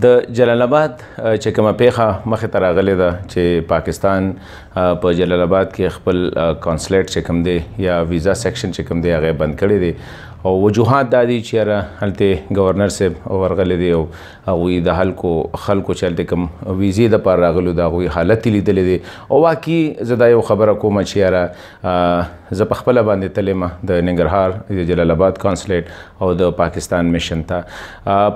د جلالاباد چې کومه پیښه مخې ته راغلې ده چې پاکستان په جلالاباد کې خپل کانسلیټ چې کوم دی یا ویزا سیکشن چې کوم دی هغه بند کړی دی او وجوهات دا دي چې هلته گورنر صاحب ورغلی دی او هغوی د خلکو چې هلته کوم ویزې دپاره راغلو د هغوی حالت یې لیدلی دی او واقعي زه دا یو خبره کوم چې یاره زه په خپله باندې تللی یم د ننګرهار د جلالاباد کانسلیټ او د پاکستان میشن ته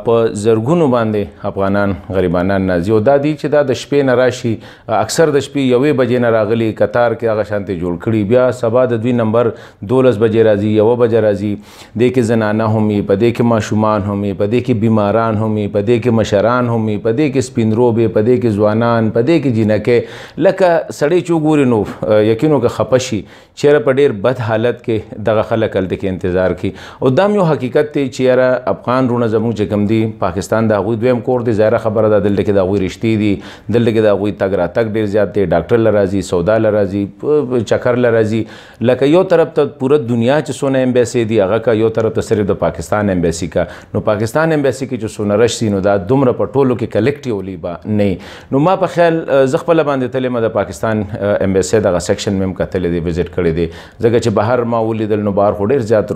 په زرګونو باندې افغانان غریبانان نازي او دا دي چې دا د شپې نه راشي اکثر د شپې 1 بجې نه راغلي قطار کې هغه شانتې جوړ کړي بیا سبا د دوی نمبر 12 بجې راځي 1 بجې راځي دې کې زنانه هم وي په دې کې ماشومان هم وي په دې کې بیماران هم وي په دې کې مشران هم وي په دې کې سپین روبې په دې کې ځوانان په دې کې جینکې لکه سړی چې وګوري نو یقینو که خفه شي چېرې په ډېر بد حالت کې دغه خلک هلته کې انتظار کوي او دا یو حقیقت دی چې یاره افغان وروڼه زموږ چې کوم دي پاکستان د هغوی دویم کور دی ظاهره خبره ده دلته کې د هغوی رشتې دي دلته کې د هغوی تګ راتګ ډېر زیات دی ډاکټر له راځي سودا له راځي چکر له راځي لکه یو طرف ته پوره دنیا چې څونه ایمبیسي دي هغه که یو طرف ته صرف د پاکستان ایمبیسي کا نو پاکستان ایمبیسي کې چې څونه رش سي نو دا دومره په ټولو کې کلیکټیولی به نه نو ما په خیال زه خپله باندې تللی یم د پاکستان ایمبیسي دغه سیکشن مې هم کتلی دی وزټ کړی دی ځکه چې بهر ما ولیدل نو بهر خو ډېر زیات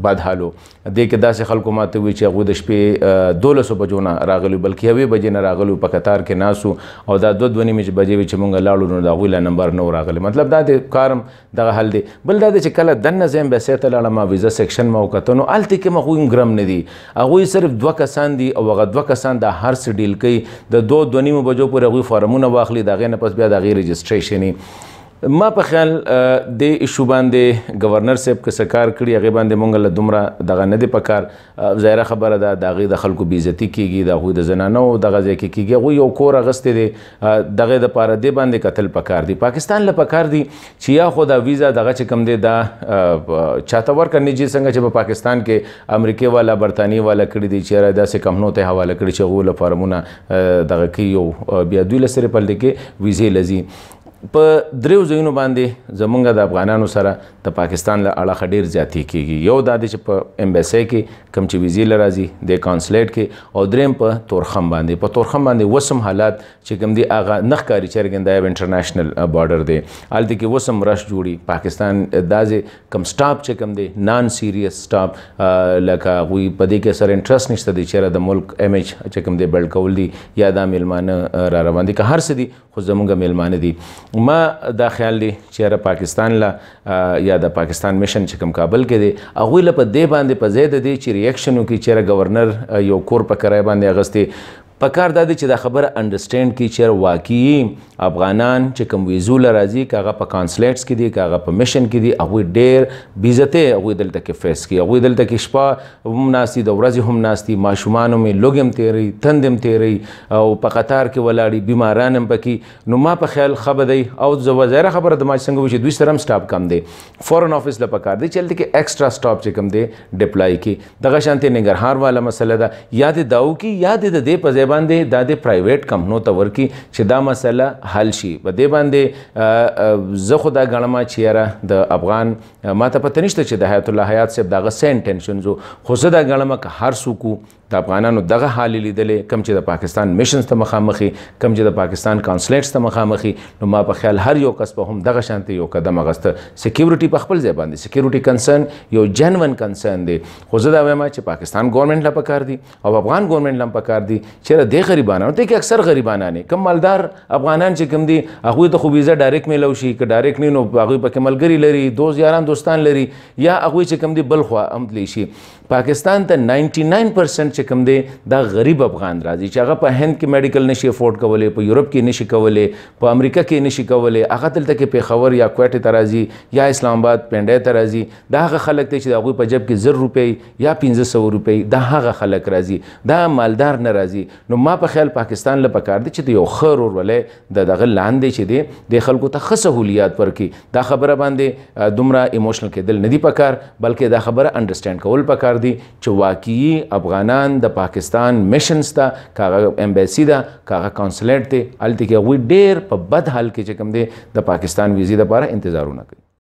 بد حال و دې کې داسې خلکو ماته وي چې هغوی د شپې 12 بجو نه راغلي بلکې 1 بجې نه راغلي په قطار کې ناسو او دا 2:30 بجې وي چې مونږ لاړو نو د هغوی له نمبر نه راغلی مطلب دا د کارم دغه حل دی بل دا دی چې کله دننه زه ایمبیسي ته لاړم ما ویزا سیکشن ما وکتو نو هلته کې هغوی هم ګرم نه دي هغوی صرف 2 کسان دي او هغه 2 کسان دا هر څه ډیل کوي د 2:30 بجو پورې هغوی فارمونه واخلي د هغې نه پس بیا د هغې رجسټریشن ما په خیال د ایشو باندې گورنر صاحب که څه کار کړي هغې باندې مونږ له دومره دغه نه دی په کار ظاهره خبره ده د هغې د خلکو بېعزتي کېږي د هغوی د زنانو دغه ځای کې کېږي هغوی یو کور اخیستی دی دغې دپاره دې باندې کتل پکار دي پاکستان له پکار دي چې یا خو دا ویزا دغه چې کوم دی دا چاته ورکړه نجي څنګه چې په پاکستان کې امریکې والا برطانیې والا کړي دي چې داسې کمپنو ته حواله کړي چې هغوی له فارمونه دغه کوي او بیا دوی له صرف هلته کې ویزې لځي په دریو ځایونو باندې زمونږ د افغانانو سره د پاکستان له اړخه ډېر زیاتې کېږي یو دا دی چې په ایمبیسۍ کې کوم چې ویزې له راځي د کانسلیټ کې او دریم په تورخم باندې په تورخم باندې وسم حالات چې کوم دی هغه نه ښکاري چې ارګن دا یو انټرنیشنل بارډر دی هلته کې وسم رش جوړي پاکستان داسې کوم سټاپ چې کوم دی نان سیریس سټاپ لکه هغوی په دې کې سره انټرسټ نشته دی چې د ملک امیج چې کوم دی بلډ کول دي یا دا میلمانه را روان دي که هر څه دي خو زمونږ میلمانه دي ما دا خیال دی چې پاکستان له یا د پاکستان میشن چې کوم کابل کې دی هغوی له په دې باندې په ځای د دې چې ریاکشن وکړي چې گورنر یو کور په کرایه باندې اخیستی پکار دا دی چې دا خبره انډرسټینډ کړي چې واقعي افغانان چې کوم ویزو له راځي که هغه په کانسلیټس کې دي که هغه په میشن کې دي هغوی ډېر بېعزتۍ هغوی دلته کې فیس کوي هغوی دلته کې شپه هم ناست دي د ورځې هم ناست دي ماشومان هم یې لوږ هم تېروي تند هم تېروي او په قطار کې ولاړي بیماران هم پکې نو ما په خیال ښه به دی او ظاهره خبره د ما چې څنګه وي چې دوی سره هم سټاپ کم دی فورن آفس له پکار دی چې هلته کې ایکسټرا سټاپ چې کوم دی ډپلای کړي دغه شانتې ننګرهار والا مسله ده یا دې دا وکړي یا دې د دې په ځای باندې دا د پرایویټ کمپنو ته ورکړي چې دا مسله حل شي په دې باندې زه خو دا ګڼم چې یاره د افغان ما ته پته نشته چې د حیات الله حیات صاحب دغه څه انټینشنز و خو زه دا ګڼم که هر څوک د افغانانو دغه حال لیدلی کم چې د پاکستان میشنز ته مخامخي کم چې د پاکستان کانسلیټس ته مخامخي نو ما په خیال هر یو کس به هم دغه شانتې یو قدم اخیسته سکیورټي په خپل ځای باندې سکیورټي کنسرن یو جنون کنسرن دی خو زه دا وایم چې پاکستان ګورنمنټ له پکار دي او افغان ګورنمنټ له هم پکار دي چې د غریبانو ته کې اکثر غریبانان کم مالدار افغانان چې کوم دي هغوی ته خو ویزا ډایرکټ میلو شي که ډایرکټ نه نو هغوی پکې ملګري لري دوست یاران دوستان لري یا هغوی چې کوم دي بل خوا هم تللی شي پاکستان ته 99% چې کوم دی دا غریب افغان راځي چې هغه په هند کې میډیکل نشي افورډ کولی په یورپ کې نشي کولی په امریکا کې نشي کولی هغه دلته کې پیښور یا کویټې ته راځي یا اسلام آباد پنډۍ ته راځي دا هغه خلک دی چې د هغوی په جب کې 1000 روپۍ یا 1500 روپۍ دا هغه خلک راځي دا مالدار نه راځي نو ما په خیال پاکستان له پکار دی چې د یو ښه ورورولۍ د دغه لاندې چې دی د خلکو ته ښه سهولیات ورکړي دا خبره باندې دومره ایموشنل کېدل نه دي پکار بلکې دا خبره انډرسټینډ کول پکار دی چې واقعي افغانان د پاکستان میشنز ته که هغه ایمبیسي ده که هغه کانسلیټ دی هلته کې هغوی ډېر په بد حال کې چې کوم دی د پاکستان ویزې دپاره انتظارونه کوي